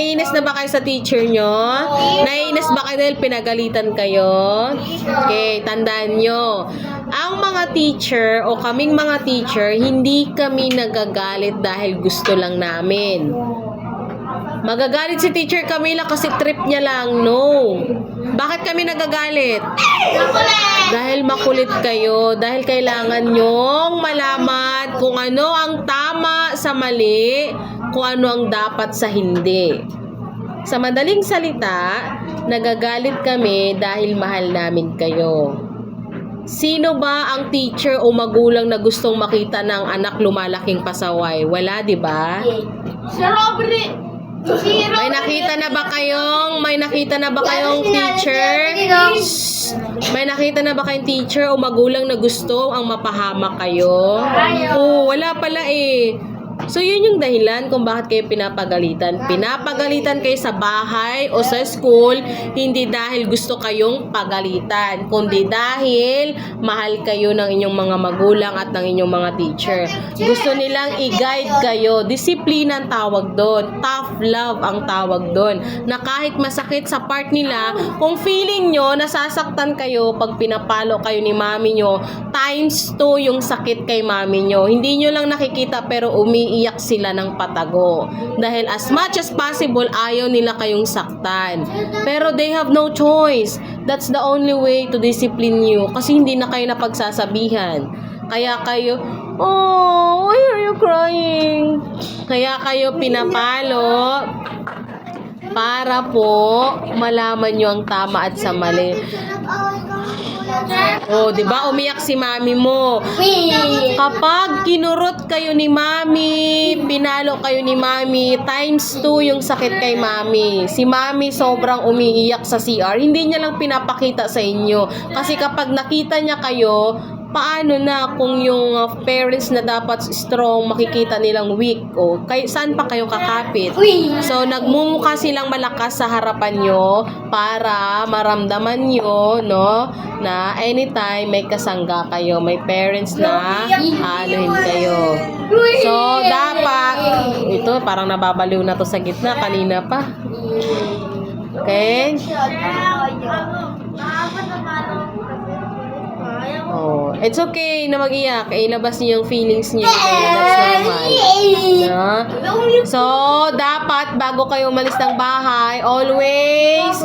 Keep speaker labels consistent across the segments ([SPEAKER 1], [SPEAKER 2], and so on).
[SPEAKER 1] naiinis na ba kayo sa teacher nyo? Naiinis ba kayo dahil pinagalitan kayo? Okay, tandaan nyo. Ang mga teacher o kaming mga teacher, hindi kami nagagalit dahil gusto lang namin. Magagalit si Teacher Camila kasi trip niya lang. No. Bakit kami nagagalit? Dahil makulit kayo. Dahil kailangan nyong malaman kung ano ang tama sa mali, kung ano ang dapat sa hindi. Sa madaling salita, nagagalit kami dahil mahal namin kayo. Sino ba ang teacher o magulang na gustong makita ng anak lumalaking pasaway? Wala, di ba?
[SPEAKER 2] Si Robert.
[SPEAKER 1] May nakita na ba kayong teacher? Shh. May nakita na ba kayong teacher o magulang na gusto ang mapahamak kayo? Oo, wala pala eh. So, yun yung dahilan kung bakit kayo pinapagalitan. Pinapagalitan kayo sa bahay o sa school, hindi dahil gusto kayong pagalitan, kundi dahil mahal kayo ng inyong mga magulang at ng inyong mga teacher. Gusto nilang i-guide kayo. Disiplina ang tawag doon. Tough love ang tawag doon. Na kahit masakit sa part nila, kung feeling nyo nasasaktan kayo pag pinapalo kayo ni mami nyo, times 2 yung sakit kay mami nyo. Hindi nyo lang nakikita pero umiiyak sila ng patago. Dahil as much as possible, ayaw nila kayong saktan. Pero they have no choice. That's the only way to discipline you. Kasi hindi na kayo napagsasabihan. Kaya kayo, oh, why are you crying? Kaya kayo pinapalo para po malaman nyo ang tama at sa mali. Oh, 'di ba? Umiyak si mami mo. Kapag kinurot kayo ni mami, pinalo kayo ni mami, times 2 yung sakit kay mami. Si mami sobrang umiiyak sa CR. Hindi niya lang pinapakita sa inyo. Kasi kapag nakita niya kayo, paano na kung yung parents na dapat strong makikita nilang weak o saan pa kayo kakapit? So nagmumukha silang malakas sa harapan nyo para maramdaman nyo, no, na anytime may kasangga kayo, may parents na anuhin kayo. So dapat ito parang nababaliw na to sa gitna kanina pa. Okay? Oh, it's okay na mag-iyak. Ilabas niyo yung feelings niyo. That's normal. No? So, dapat bago kayo umalis ng bahay, always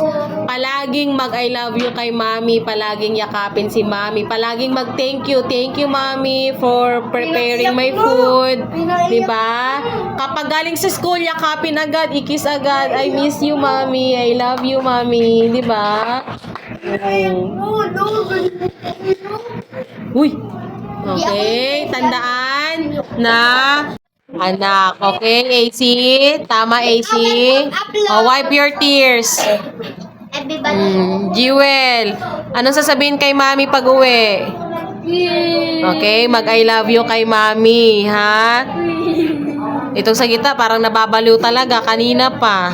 [SPEAKER 1] palaging mag-I love you kay mami. Palaging yakapin si mami. Palaging mag-thank you. Thank you, mami, for preparing my food. Diba? Kapag galing sa school, yakapin agad. Ikis agad. I miss you, mami. I love you, mami. Diba? Uy! Okay, tandaan na anak. Okay, AC? Tama, AC? Wipe your tears. Jewel, anong sasabihin kay mami pag uwi? Okay, mag-I love you kay mami, ha? Itong sa gitna, parang nababaliw talaga. Kanina pa.